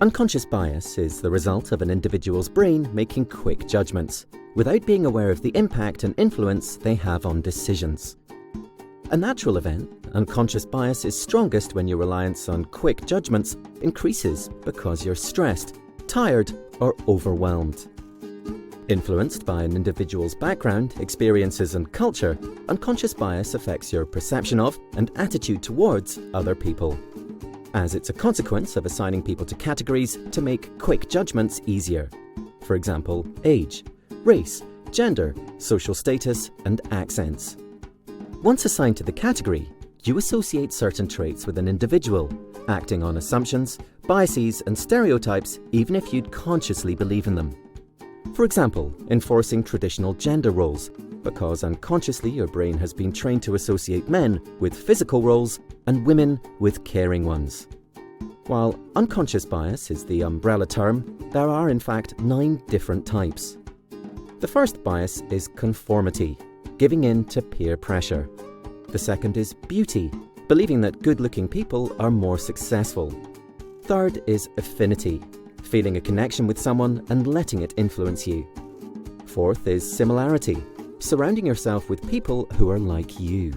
Unconscious bias is the result of an individual's brain making quick judgments, without being aware of the impact and influence they have on decisions. A natural event, unconscious bias is strongest when your reliance on quick judgments increases because you're stressed, tired, or overwhelmed. Influenced by an individual's background, experiences, and culture, unconscious bias affects your perception of and attitude towards other people, as it's a consequence of assigning people to categories to make quick judgments easier. For example, age, race, gender, social status, and accents. Once assigned to the category, you associate certain traits with an individual, acting on assumptions, biases, and stereotypes even if you'd consciously believe in them. For example, enforcing traditional gender roles, because unconsciously your brain has been trained to associate men with physical roles and women with caring ones. While unconscious bias is the umbrella term, there are in fact 9 different types. The first bias is conformity, giving in to peer pressure. The second is beauty, believing that good-looking people are more successful. Third is affinity, feeling a connection with someone and letting it influence you. Fourth is similarity, surrounding yourself with people who are like you.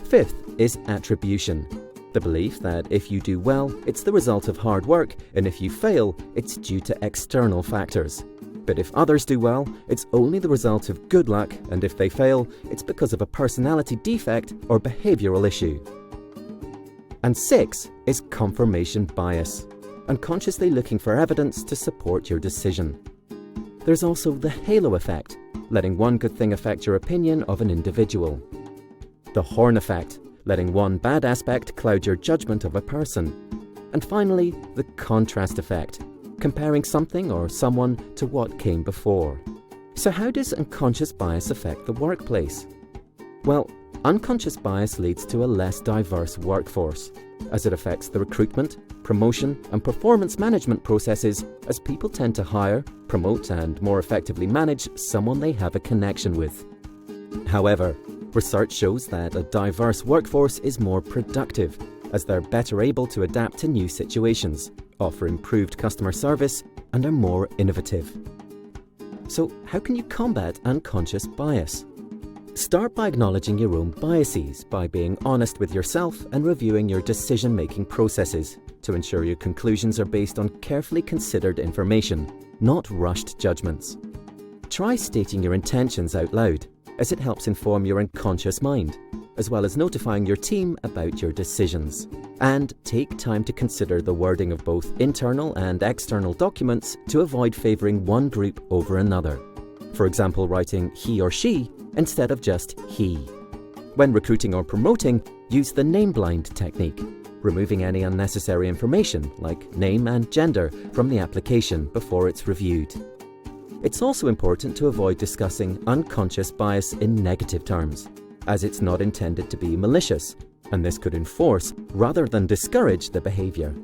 Fifth is attribution, the belief that if you do well, it's the result of hard work, and if you fail, it's due to external factors. But if others do well, it's only the result of good luck, and if they fail, it's because of a personality defect or behavioral issue. And 6 is confirmation bias, unconsciously looking for evidence to support your decision. There's also the halo effect, letting one good thing affect your opinion of an individual. The horn effect, letting one bad aspect cloud your judgment of a person. And finally, the contrast effect, comparing something or someone to what came before. So how does unconscious bias affect the workplace? Well, unconscious bias leads to a less diverse workforce, as it affects the recruitment, promotion, and performance management processes, as people tend to hire, promote, and more effectively manage someone they have a connection with. However, research shows that a diverse workforce is more productive, as they're better able to adapt to new situations, offer improved customer service, and are more innovative. So how can you combat unconscious bias? Start by acknowledging your own biases by being honest with yourself and reviewing your decision-making processes to ensure your conclusions are based on carefully considered information, not rushed judgments. Try stating your intentions out loud, as it helps inform your unconscious mind, as well as notifying your team about your decisions. And take time to consider the wording of both internal and external documents to avoid favouring one group over another. For example, writing he or she instead of just he. When recruiting or promoting, use the name blind technique, removing any unnecessary information like name and gender from the application before it's reviewed. It's also important to avoid discussing unconscious bias in negative terms, as it's not intended to be malicious, and this could enforce rather than discourage the behaviour.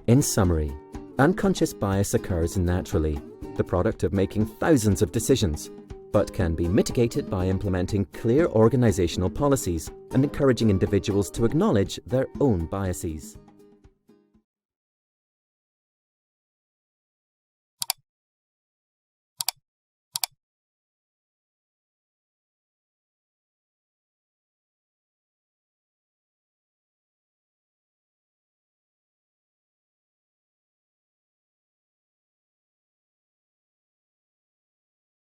In summary, unconscious bias occurs naturally, the product of making thousands of decisions, but can be mitigated by implementing clear organisational policies and encouraging individuals to acknowledge their own biases.